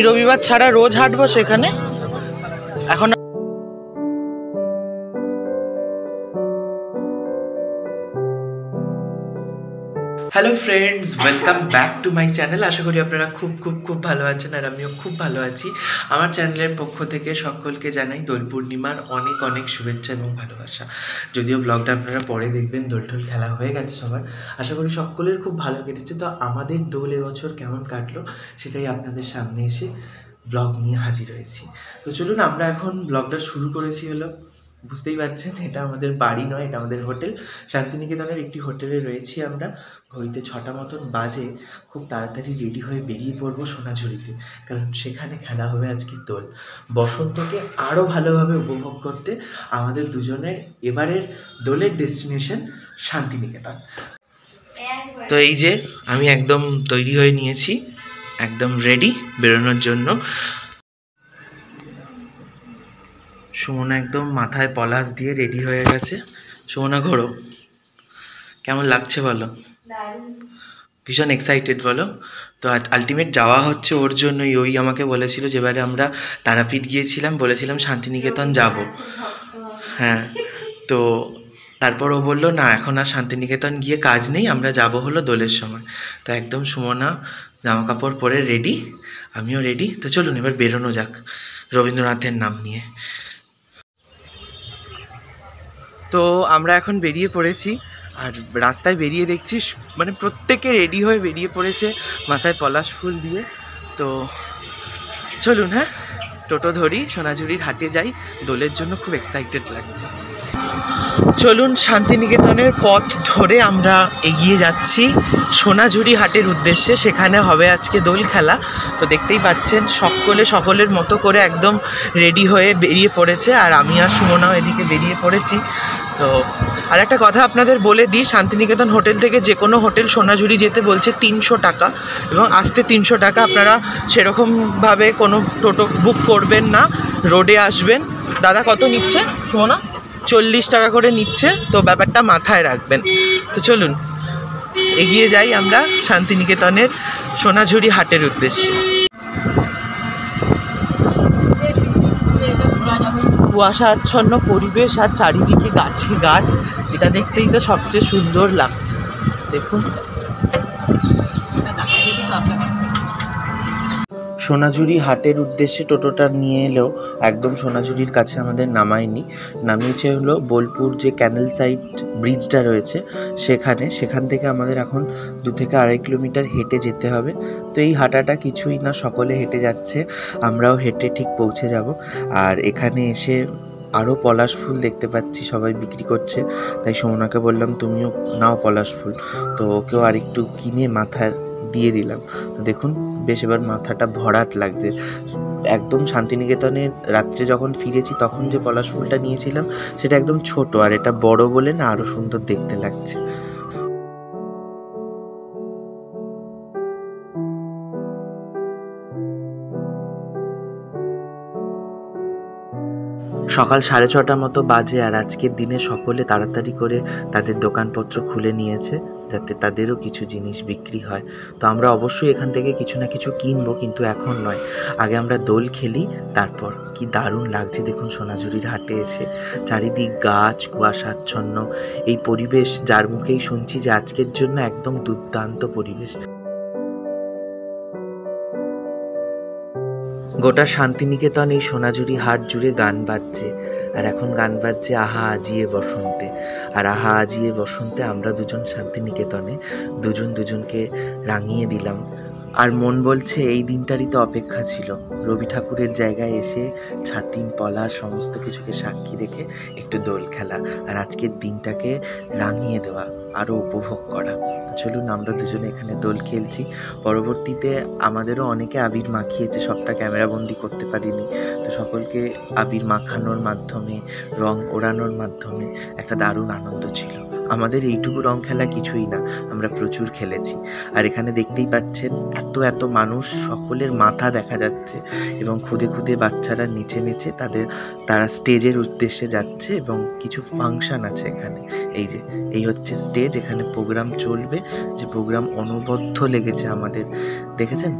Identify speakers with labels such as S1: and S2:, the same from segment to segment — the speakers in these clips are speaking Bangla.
S1: রবিবার ছাড়া রোজ হাট বসে এখানে এখন। Hello friends, welcome back to my channel. আশা করি আপনারা খুব খুব খুব ভালো আছেন, আর আমিও খুব ভালো আছি। আমার চ্যানেলের পক্ষ থেকে সকলকে জানাই দোল পূর্ণিমার অনেক অনেক শুভেচ্ছা এবং ভালোবাসা। যদিও ব্লগটা আপনারা পরে দেখবেন, দোল টোল খেলা হয়ে গেছে সবার। আশা করি সকলের খুব ভালো কেটেছে। তো আমাদের দোল এবছর কেমন কাটলো সেটাই আপনাদের সামনে এসে ব্লগ নিয়ে হাজির হয়েছি। তো চলুন, আমরা এখন ব্লগটা শুরু করেছি হলো, বুঝতেই পারছেন এটা আমাদের বাড়ি নয়, এটা আমাদের হোটেল। শান্তিনিকেতনের একটি হোটেলে রয়েছি আমরা। ঘড়িতে 6টা মতন বাজে। খুব তাড়াতাড়ি রেডি হয়ে বেরিয়ে পড়বো সোনাঝুরিতে, কারণ সেখানে খেলা হবে আজকে দোল। বসন্তকে আরও ভালোভাবে উপভোগ করতে আমাদের দুজনের এবারের দোলের ডেস্টিনেশন শান্তিনিকেতন। তো এই যে আমি একদম তৈরি হয়ে নিয়েছি, একদম রেডি বেরোনোর জন্য। সুমনা একদম মাথায় পলাশ দিয়ে রেডি হয়ে গেছে। সুমনা ঘোরো, কেমন লাগছে বলো? ভীষণ এক্সাইটেড বলো? তো আলটিমেট যাওয়া হচ্ছে ওর জন্যই। ওই আমাকে বলেছিল, যেবারে আমরা তারাপীঠ গিয়েছিলাম বলেছিলাম শান্তিনিকেতন যাব। হ্যাঁ, তো তারপর ও বললো না, এখন আর শান্তিনিকেতন গিয়ে কাজ নেই, আমরা যাব হলো দোলের সময়। তো একদম সুমনা জামা কাপড় পরে রেডি, আমিও রেডি। তো চলুন এবার বেরোনো যাক রবীন্দ্রনাথের নাম নিয়ে। তো আমরা এখন বেরিয়ে পড়েছি, আর রাস্তায় বেরিয়ে দেখছি মানে প্রত্যেকে রেডি হয়ে বেরিয়ে পড়েছে মাথায় পলাশ ফুল দিয়ে। তো চলুন, হ্যাঁ টোটো ধরি, সোনাঝুরির হাটে যাই। দোলের জন্য খুব এক্সাইটেড লাগছে। চলুন, শান্তিনিকেতনের পথ ধরে আমরা এগিয়ে যাচ্ছি সোনাঝুরি হাটের উদ্দেশ্যে। সেখানে হবে আজকে দোল খেলা। তো দেখতেই পাচ্ছেন সকলের মতো করে একদম রেডি হয়ে বেরিয়ে পড়েছে, আর আমি আর সুমনাও এদিকে বেরিয়ে পড়েছি। তো আর একটা কথা আপনাদের বলে দিই, শান্তিনিকেতন হোটেল থেকে যে কোনো হোটেল সোনাঝুরি যেতে বলছে 300 টাকা, এবং আসতে 300 টাকা। আপনারা সেরকমভাবে কোনো টোটো বুক করবেন না, রোডে আসবেন। দাদা কত নিচ্ছে সুমনা? 40 টাকা করে নিচ্ছে, তো ব্যাপারটা মাথায় রাখবেন। তো চলুন এগিয়ে যাই আমরা শান্তিনিকেতনের সোনাঝুরি হাটের উদ্দেশ্যে। কুয়াশা আচ্ছন্ন পরিবেশ, আর চারিদিকে গাছে গাছ। এটা দেখতেই তো সবচেয়ে সুন্দর লাগছে, দেখুন। সোনাঝুরি হাটের উদ্দেশ্যে টোটোটা নিয়ে এলেও একদম সোনাঝুরির কাছে আমাদের নামায়নি, নামিয়েছে হলো বোলপুর যে ক্যানেল সাইড ব্রিজটা রয়েছে সেখান থেকে আমাদের এখন 2 থেকে 2.5 কিলোমিটার হেঁটে যেতে হবে। তো এই হাঁটাটা কিছুই না, সকলে হেঁটে যাচ্ছে, আমরাও হেঁটে ঠিক পৌঁছে যাব। আর এখানে এসে আরও পলাশ ফুল দেখতে পাচ্ছি সবাই বিক্রি করছে, তাই সুমনাকে বললাম তুমিও নাও পলাশ ফুল। তো ওকেও আরেকটু কিনে মাথায় দিয়ে দিলাম। তো দেখুন বেশ এবার মাথাটা ভরাট লাগছে। একদম শান্তিনিকেতনের রাত্রে যখন ফিরেছি তখন যে পলাশ ফুলটা নিয়েছিলাম সেটা একদম ছোট, আর এটা বড় বলে না আরো সুন্দর দেখতে লাগছে। সকাল 6:30 মতো বাজে, আর আজকের দিনে সকলে তাড়াতাড়ি করে তাদের দোকানপত্র খুলে নিয়েছে যাতে তাদেরও কিছু জিনিস বিক্রি হয়। তো আমরা অবশ্যই এখান থেকে কিছু না কিছু কিনবো, কিন্তু এখন নয়, আগে আমরা দোল খেলি তারপর। কি দারুণ লাগছে দেখুন সোনাঝুরির হাটে এসে, চারিদিক গাছ, কুয়াশাচ্ছন্ন এই পরিবেশ, যার মুখেই শুনছি যে আজকের জন্য একদম দুর্দান্ত পরিবেশ। গোটা শান্তিনিকেতন এই সোনাঝুরি হাট জুড়ে গান বাজছে, আর এখন গান বাজছে আহা আজিয়ে বসন্তে। আর আহা আজিয়ে বসন্তে আমরা দুজন শান্তিনিকেতনে দুজনকে রাঙিয়ে দিলাম। আর মন বলছে এই দিনটারই তো অপেক্ষা ছিল, রবি ঠাকুরের জায়গায় এসে ছাতিম পলাশ সমস্ত কিছুকে সাক্ষী রেখে একটু দোল খেলা, আর আজকের দিনটাকে রাঙিয়ে দেওয়া, আরও উপভোগ করা। চলুন আমরা দুজনে এখানে দোল খেলছি। পরবর্তীতে আমাদেরও অনেকে আবির মাখিয়েছে, সবটা ক্যামেরাবন্দি করতে পারিনি। তো সকলকে আবির মাখানোর মাধ্যমে, রং ওড়ানোর মাধ্যমে একটা দারুণ আনন্দ ছিল। আমাদের এইটুকু রং খেলা কিছুই না, আমরা প্রচুর খেলেছি। আর এখানে দেখতেই পাচ্ছেন এত এত মানুষ, সকলের মাথা দেখা যাচ্ছে এবং খুদে খুদে বাচ্চারা নিচে নেচে তারা স্টেজের উদ্দেশ্যে যাচ্ছে এবং কিছু ফাংশন আছে এখানে। এই হচ্ছে স্টেজ, এখানে প্রোগ্রাম চলবে, যে প্রোগ্রাম অনবদ্য লেগেছে আমাদের। দেখেছেন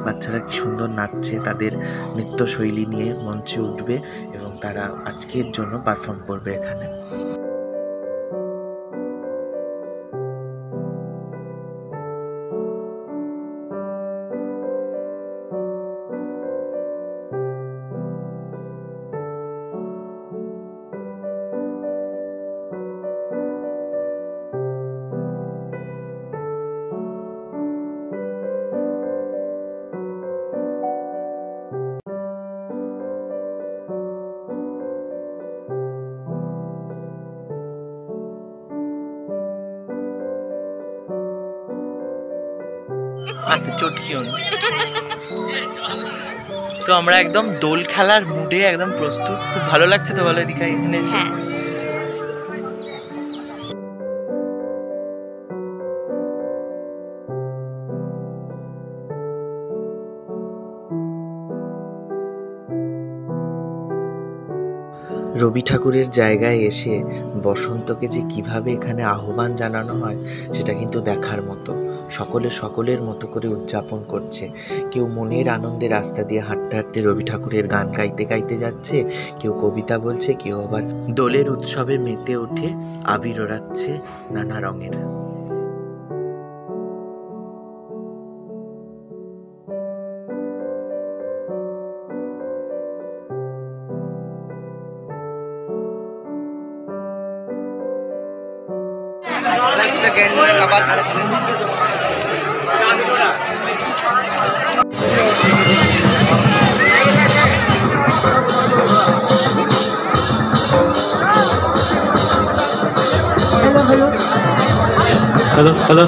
S1: বাচ্চারা কি সুন্দর নাচছে, তাদের নৃত্যশৈলী নিয়ে মঞ্চে উঠবে এবং তারা আজকের জন্য পারফর্ম করবে এখানে। আচ্ছা চটকিও না। তো আমরা একদম দোল খেলার মুডে একদম প্রস্তুত, খুব ভালো লাগছে তো বলো এদিকে এখানে এসে? রবি ঠাকুরের জায়গায় এসে বসন্তকে যে কিভাবে এখানে আহ্বান জানানো হয় সেটা কিন্তু দেখার মতো। সকলে সকলের মতো করে উদযাপন করছে। কেউ মনের আনন্দে রাস্তা দিয়ে হাঁটতে হাঁটতে রবি ঠাকুরের গান গাইতে গাইতে যাচ্ছে, কেউ কবিতা বলছে, কেউ আবার দোলের উৎসবে মেতে উঠে আবির ওড়াচ্ছে নানা রঙের। हेलो हेलो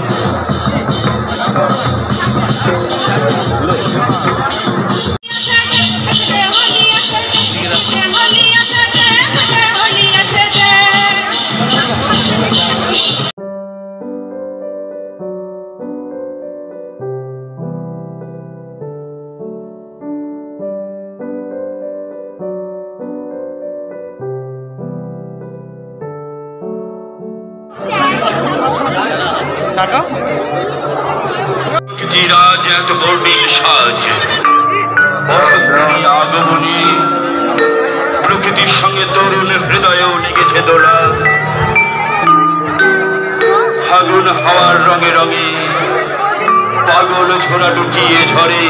S1: প্রকৃতির সঙ্গে তরুণের হৃদয়েও লেগেছে দোলা। ফাগুন হাওয়ার রঙে রঙে পাগল ছোড়া লুটিয়ে ঝরে,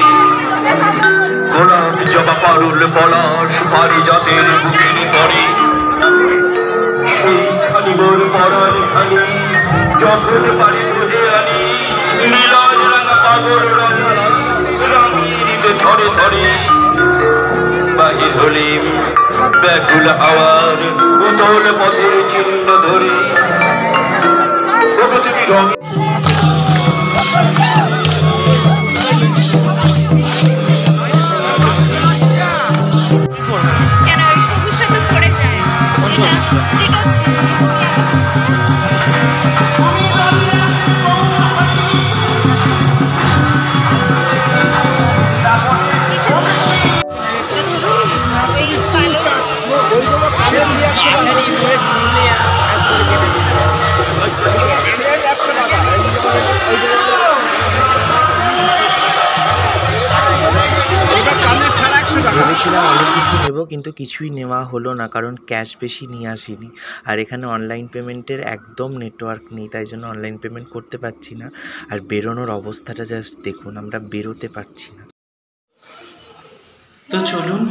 S1: গোলাপ জবা পারুল পলাশ পারিজাতের বুকের পরে। সেই খালি মোর পরাণ খালি যখন পারি তুলে আনি, নীলাজ রাঙা পাগল রঙে রঙিতে ধরে ধরে। বাহির হলিম ব্যাকুল হাওয়ার উতল পথের চিহ্ন ধরে, প্রকৃতি রঙ
S2: কেন ওই সবুজটা তো পড়ে যায়।
S1: ভেবেছিলাম অনেক কিছু নেব, কিন্তু কিছুই নেওয়া হলো না, কারণ ক্যাশ বেশি নিয়ে আসিনি। আর এখানে অনলাইন পেমেন্টের একদম নেটওয়ার্ক নেই, তাই জন্য অনলাইন পেমেন্ট করতে পারছি না। আর বেরোনোর অবস্থাটা জাস্ট দেখুন, আমরা বেরোতে পারছি না। তো চলুন,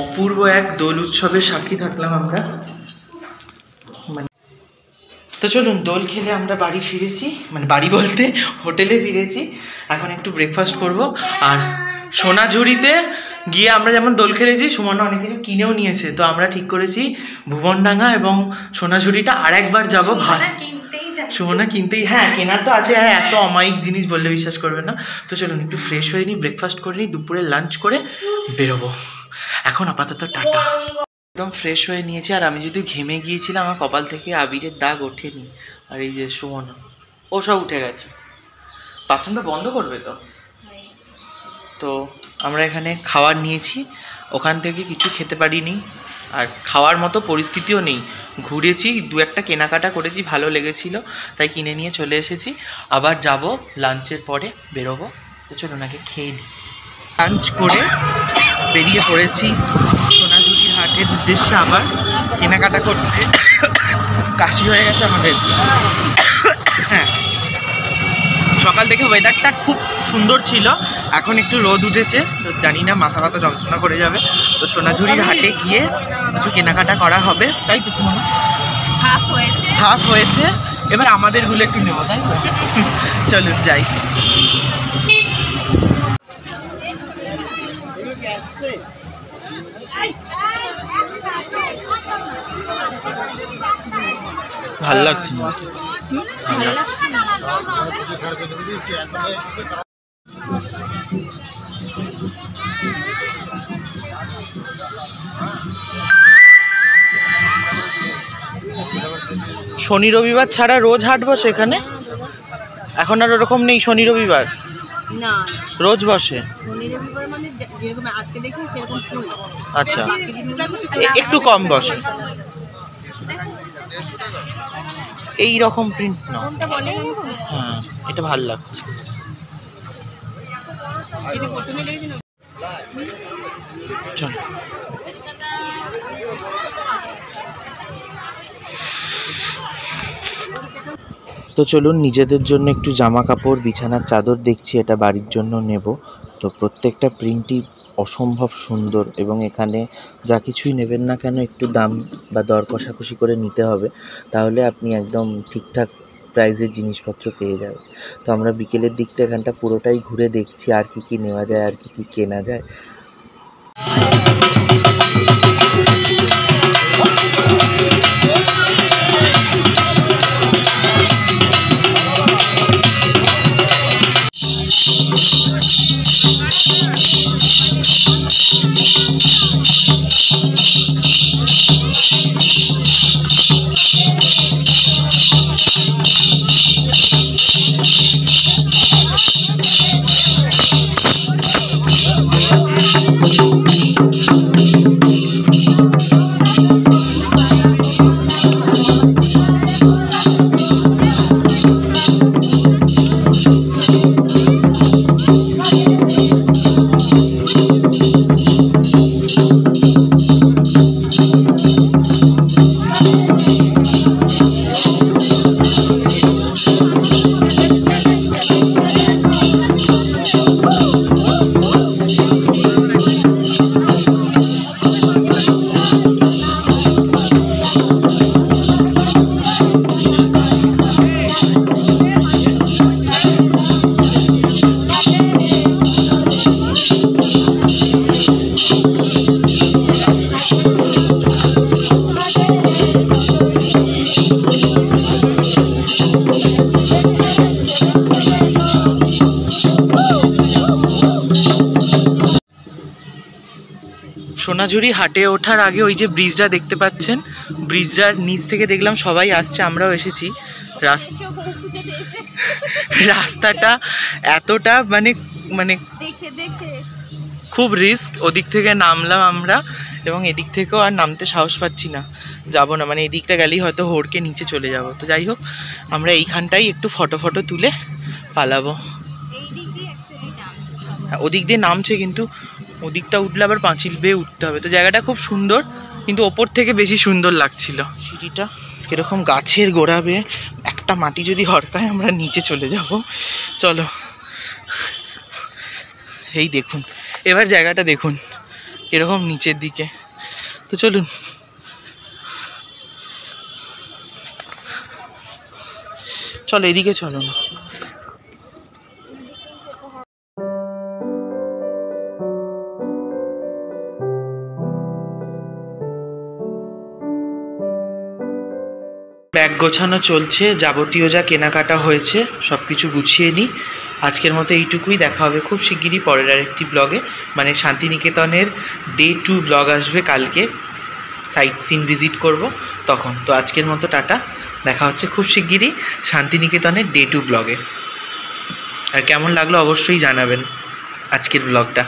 S1: অপূর্ব এক দোল উৎসবের সাক্ষী থাকলাম আমরা। তো চলুন, দোল খেলে আমরা বাড়ি ফিরেছি, মানে বাড়ি বলতে হোটেলে ফিরেছি। এখন একটু ব্রেকফাস্ট করব। আর সোনাঝুরিতে গিয়ে আমরা যেমন দোল খেলেছি, সুমনা অনেক কিছু কিনেও নিয়েছে। তো আমরা ঠিক করেছি ভুবনডাঙ্গা এবং সোনাঝুরিটা আর একবার যাবো। সুমনা কিনতেই, হ্যাঁ কেনার তো আছে, হ্যাঁ এত অমায়িক জিনিস বললে বিশ্বাস করবে না। তো চলুন একটু ফ্রেশ হয়ে নিই, ব্রেকফাস্ট করে নিই, দুপুরে লাঞ্চ করে বেরোবো। এখন আপাতত টাটা। একদম ফ্রেশ হয়ে নিয়েছি, আর আমি যদি ঘেমে গিয়েছিলাম, আমার কপাল থেকে আবিরের দাগ ওঠেনি। আর এই যে সুমনা, ও সব উঠে গেছে। বাথরুমটা বন্ধ করবে তো? তো আমরা এখানে খাবার নিয়েছি, ওখান থেকে কিছু খেতে পারিনি, আর খাওয়ার মতো পরিস্থিতিও নেই। ঘুরেছি, দু একটা কেনাকাটা করেছি, ভালো লেগেছিল তাই কিনে নিয়ে চলে এসেছি। আবার যাব লাঞ্চের পরে, বেরোবো। তো চলুন আগে খেয়ে নিই। লাঞ্চ করে বেরিয়ে পড়েছি সোনাঝুরির হাটের উদ্দেশ্যে আবার কেনাকাটা করতে। কাশি হয়ে গেছে আমাদের। হ্যাঁ, সকাল থেকে ওয়েদারটা খুব সুন্দর ছিল, এখন একটু রোদ উঠেছে, তো জানি না মাথা ব্যথা যন্ত্রণা করে যাবে। তো সোনাঝুরির হাটে গিয়ে কিছু কেনাকাটা করা হবে, তাই তো শোনো? হাফ হয়েছে, এবার আমাদেরগুলো একটু নেবো, তাই তো? চলুন যাই। ভাল লাগছে না। শনি রবিবার ছাড়া রোজ হাট বসে এখানে? এখন আর ওরকম নেই শনি রবিবার?
S3: না,
S1: রোজ বসে
S3: শনি রবিবার মানে যেরকম আজকে দেখি সেরকম ফুল।
S1: আচ্ছা,
S3: বাকি দিনগুলো
S1: একটু কম বসে। এই রকম প্রিন্ট না?
S3: কোনটা বলে?
S1: হ্যাঁ, এটা ভাল লাগছে।
S3: এটা প্রথমে দেখি না।
S1: চলো। তো চলুন, নিজেদের জন্য একটু জামা কাপড়, বিছানার চাদর দেখছি, এটা বাড়ির জন্য নেব। তো প্রত্যেকটা প্রিন্টই অসম্ভব সুন্দর, এবং এখানে যা কিছুই নেবেন না কেন একটু দাম বা দর কষাকষি করে নিতে হবে, তাহলে আপনি একদম ঠিকঠাক প্রাইসের জিনিসপত্র পেয়ে যাবেন। তো আমরা বিকেলের দিকটা এখানটা পুরোটাই ঘুরে দেখছি আর কি কি নেওয়া যায়, আর কি কি কেনা যায়। সোনাঝুরি হাটে ওঠার আগে ওই যে ব্রিজটা দেখতে পাচ্ছেন, ব্রিজটার নিচ থেকে দেখলাম সবাই আসছে, আমরাও এসেছি। রাস্তাটা এতটা মানে মানে খুব রিস্ক, ওদিক থেকে নামলাম আমরা, এবং এদিক থেকেও আর নামতে সাহস পাচ্ছি না, যাব না, মানে এদিকটা গেলেই হয়তো হোড়কে নিচে চলে যাব। তো যাই হোক, আমরা এইখানটাই একটু ফটো তুলে পালাবো। হ্যাঁ, ওদিক দিয়ে নামছে, কিন্তু ওদিকটা উঠলে আবার পাঁচিল বেয়ে উঠতে হবে। তো জায়গাটা খুব সুন্দর, কিন্তু ওপর থেকে বেশি সুন্দর লাগছিল। সিঁড়িটা কিরকম গাছের গোড়া বেয়ে, একটা মাটি যদি হড়কায় আমরা নিচে চলে যাব। চলো, এই দেখুন, এবার জায়গাটা দেখুন কিরকম নিচের দিকে। তো চলুন, চলো এদিকে, চলো না। ব্যাগ গোছানো চলছে, যাবতীয় যা কেনাকাটা হয়েছে সব কিছু গুছিয়ে নিই। আজকের মতো এইটুকুই, দেখা হবে খুব শিগগিরই পরের আরেকটি ব্লগে, মানে শান্তিনিকেতনের ডে 2 ব্লগ আসবে কালকে। সাইট সিন ভিজিট করব তখন। তো আজকের মতো টাটা, দেখা হচ্ছে খুব শিগগিরই শান্তিনিকেতনের ডে 2 ব্লগে। আর কেমন লাগলো অবশ্যই জানাবেন আজকের ব্লগটা।